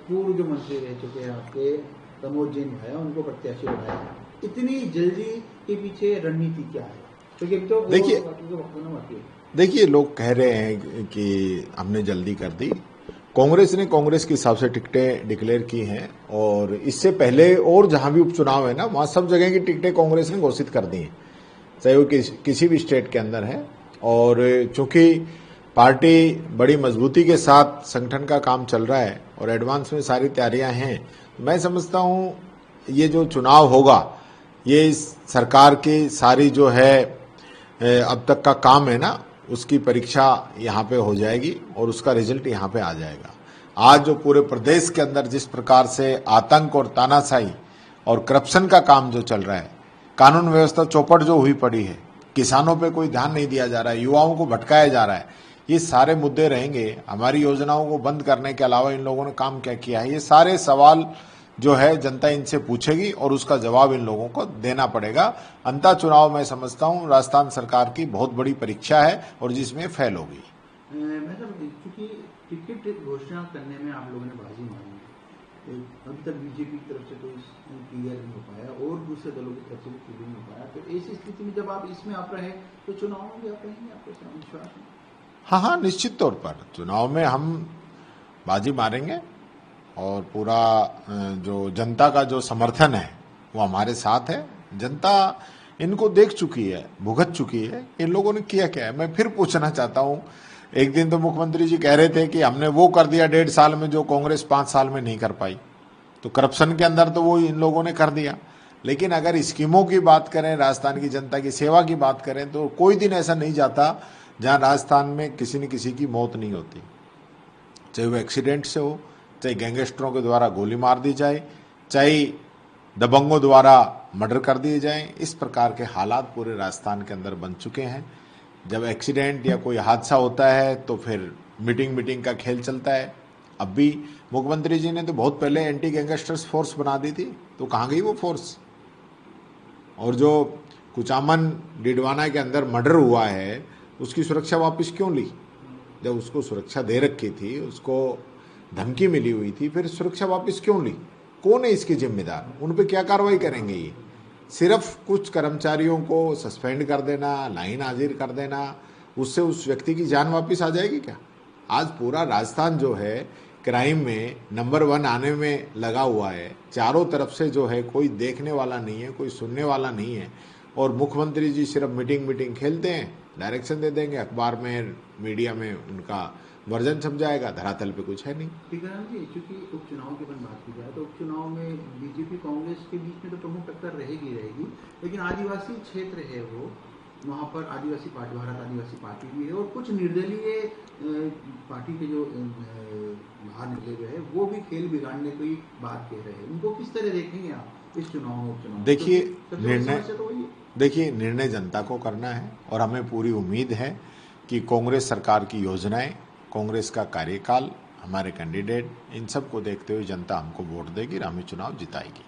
पूर्व जो मंत्री रह चुके हैं आपके प्रमोद जैन भाई, उनको प्रत्याशी बनाया, इतनी जल्दी के पीछे रणनीति क्या है? क्योंकि तो देखिए लोग कह रहे हैं कि हमने जल्दी कर दी। कांग्रेस ने कांग्रेस के हिसाब से टिकटें डिक्लेयर की हैं और इससे पहले और जहां भी उपचुनाव है ना, वहां सब जगह की टिकटें कांग्रेस ने घोषित कर दी हैं, चाहे वो किसी भी स्टेट के अंदर है। और चूंकि पार्टी बड़ी मजबूती के साथ संगठन का काम चल रहा है और एडवांस में सारी तैयारियां हैं, मैं समझता हूं ये जो चुनाव होगा ये इस सरकार की सारी जो है अब तक का काम है ना, उसकी परीक्षा यहाँ पे हो जाएगी और उसका रिजल्ट यहाँ पे आ जाएगा। आज जो पूरे प्रदेश के अंदर जिस प्रकार से आतंक और तानाशाही और करप्शन का काम जो चल रहा है, कानून व्यवस्था चौपट जो हुई पड़ी है, किसानों पे कोई ध्यान नहीं दिया जा रहा है, युवाओं को भटकाया जा रहा है, ये सारे मुद्दे रहेंगे। हमारी योजनाओं को बंद करने के अलावा इन लोगों ने काम क्या किया है, ये सारे सवाल जो है जनता इनसे पूछेगी और उसका जवाब इन लोगों को देना पड़ेगा। अंतः चुनाव मैं समझता हूं राजस्थान सरकार की बहुत बड़ी परीक्षा है और जिसमें फेल होगी। क्योंकि टिकट घोषणा करने में आप लोगों ने बाजी मारी है, अभी तक बीजेपी की तरफ से कोई क्लियर नहीं हो पाया और दूसरे दलों की तरफ से भी क्लियर नहीं हो पाया, तो ऐसी स्थिति में जब आप इसमें आप रहे तो चुनाव में भी आप रहेंगे, आपको विश्वास है? हाँ, निश्चित तौर पर चुनाव में हम बाजी मारेंगे और पूरा जो जनता का जो समर्थन है वो हमारे साथ है। जनता इनको देख चुकी है, भुगत चुकी है, इन लोगों ने किया क्या है। मैं फिर पूछना चाहता हूं, एक दिन तो मुख्यमंत्री जी कह रहे थे कि हमने वो कर दिया 1.5 साल में जो कांग्रेस 5 साल में नहीं कर पाई, तो करप्शन के अंदर तो वो इन लोगों ने कर दिया। लेकिन अगर स्कीमों की बात करें, राजस्थान की जनता की सेवा की बात करें, तो कोई दिन ऐसा नहीं जाता जहां राजस्थान में किसी न किसी की मौत नहीं होती, चाहे वो एक्सीडेंट से हो, चाहे गैंगस्टरों के द्वारा गोली मार दी जाए, चाहे दबंगों द्वारा मर्डर कर दिए जाएं। इस प्रकार के हालात पूरे राजस्थान के अंदर बन चुके हैं। जब एक्सीडेंट या कोई हादसा होता है तो फिर मीटिंग का खेल चलता है। अब भी मुख्यमंत्री जी ने तो बहुत पहले एंटी गैंगस्टर्स फोर्स बना दी थी, तो कहाँ गई वो फोर्स? और जो कुचामन डिडवाना के अंदर मर्डर हुआ है उसकी सुरक्षा वापस क्यों ली? जब उसको सुरक्षा दे रखी थी, उसको धमकी मिली हुई थी, फिर सुरक्षा वापस क्यों ली? कौन है इसके जिम्मेदार? उन पे क्या कार्रवाई करेंगे? ये सिर्फ कुछ कर्मचारियों को सस्पेंड कर देना, लाइन हाजिर कर देना, उससे उस व्यक्ति की जान वापस आ जाएगी क्या? आज पूरा राजस्थान जो है क्राइम में नंबर 1 आने में लगा हुआ है। चारों तरफ से जो है कोई देखने वाला नहीं है, कोई सुनने वाला नहीं है, और मुख्यमंत्री जी सिर्फ मीटिंग खेलते हैं, डायरेक्शन दे देंगे, अखबार में मीडिया में उनका वर्जन छप जाएगा, धरातल पे कुछ है नहीं। ठीक है जी, क्योंकि उपचुनाव की अपन बात की जाए तो उपचुनाव में बीजेपी कांग्रेस के बीच में तो प्रमुख टक्कर रहेगी, लेकिन आदिवासी क्षेत्र है वो, वहाँ पर आदिवासी पार्टी, भारत आदिवासी पार्टी भी है और कुछ निर्दलीय पार्टी के जो बाहर निकले हुए हैं वो भी खेल बिगाड़ने की बात कह रहे हैं। उनको किस तरह देखेंगे आप इस चुनाव में, उपचुनाव? देखिए निर्णय जनता को करना है और हमें पूरी उम्मीद है कि कांग्रेस सरकार की योजनाएं, कांग्रेस का कार्यकाल, हमारे कैंडिडेट, इन सब को देखते हुए जनता हमको वोट देगी और हमें चुनाव जिताएगी।